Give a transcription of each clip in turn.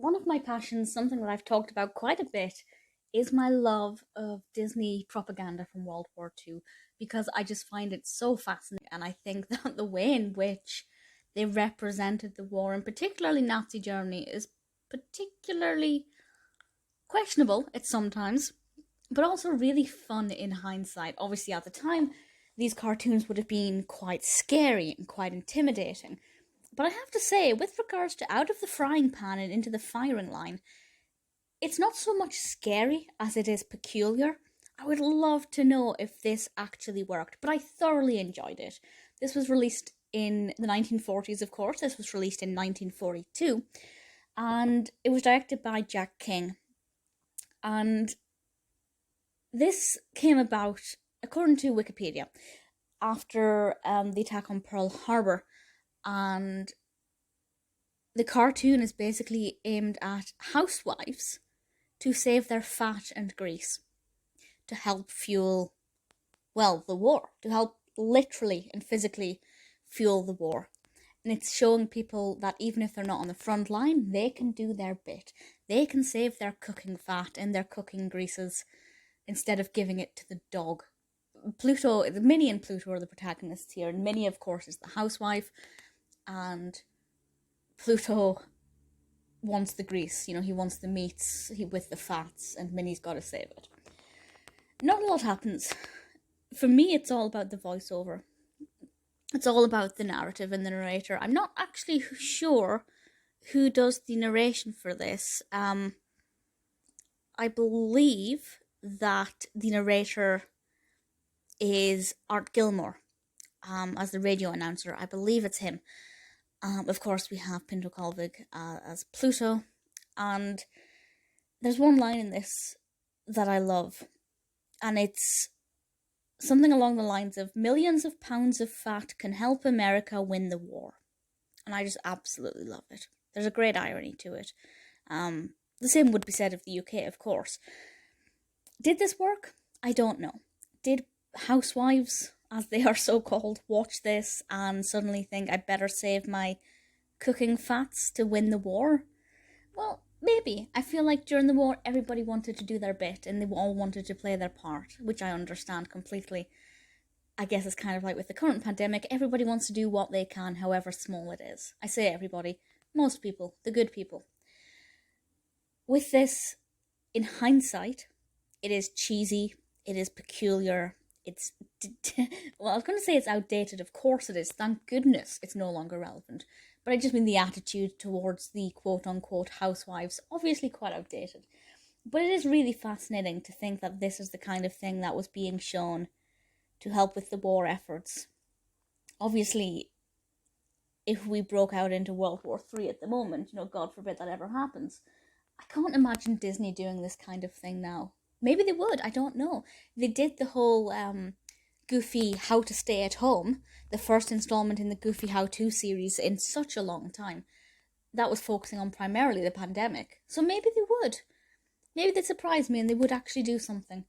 one of my passions, something that I've talked about quite a bit, is my love of Disney propaganda from World War II because I just find it so fascinating. And I think that the way in which they represented the war, and particularly Nazi Germany, is particularly questionable at sometimes, but also really fun in hindsight. Obviously, at the time, these cartoons would have been quite scary and quite intimidating. But I have to say, with regards to Out of the Frying Pan and Into the Firing Line, it's not so much scary as it is peculiar. I would love to know if this actually worked, but I thoroughly enjoyed it. This was released in the 1940s, of course. This was released in 1942, and it was directed by Jack King. And this came about, according to Wikipedia, after the attack on Pearl Harbor, and the cartoon is basically aimed at housewives to save their fat and grease to help fuel, well, the war, to help literally and physically fuel the war. And it's showing people that even if they're not on the front line, they can do their bit. They can save their cooking fat and their cooking greases instead of giving it to the dog. Pluto, Minnie and Pluto are the protagonists here. And Minnie, of course, is the housewife. And Pluto wants the grease. You know, he wants the meats with the fats. And Minnie's got to save it. Not a lot happens. For me, it's all about the voiceover. It's all about the narrative and the narrator. I'm not actually sure who does the narration for this. I believe that the narrator is Art Gilmore, as the radio announcer. I believe it's him. Of course, we have Pinto Colvig as Pluto, and there's one line in this that I love, and it's something along the lines of millions of pounds of fat can help America win the war. And I just absolutely love it. There's a great irony to it. The same would be said of the UK, of course. Did this work? I don't know. Did housewives, as they are so called, watch this and suddenly think I better save my cooking fats to win the war? Well, maybe. I feel like during the war, everybody wanted to do their bit and they all wanted to play their part, which I understand completely. I guess it's kind of like with the current pandemic, everybody wants to do what they can, however small it is. I say everybody, most people, the good people. With this, in hindsight, it is cheesy, it is peculiar, it's, well, I was going to say it's outdated, of course it is, thank goodness it's no longer relevant. But I just mean the attitude towards the quote-unquote housewives, obviously quite outdated. But it is really fascinating to think that this is the kind of thing that was being shown to help with the war efforts. Obviously, if we broke out into World War III at the moment, God forbid that ever happens, I can't imagine Disney doing this kind of thing now. Maybe they would, I don't know. They did the whole goofy How to Stay at Home, the first installment in the Goofy How-To series in such a long time. That was focusing on primarily the pandemic. So maybe they would. Maybe they'd surprise me and they would actually do something.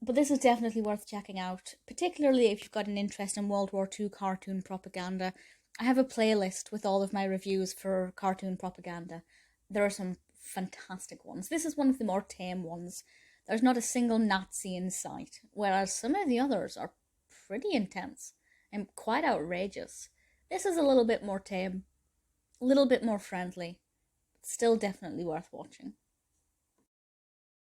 But this is definitely worth checking out, particularly if you've got an interest in World War II cartoon propaganda. I have a playlist with all of my reviews for cartoon propaganda. There are some fantastic ones. This is one of the more tame ones. There's not a single Nazi in sight, whereas some of the others are pretty intense and quite outrageous. This is a little bit more tame, a little bit more friendly, still definitely worth watching.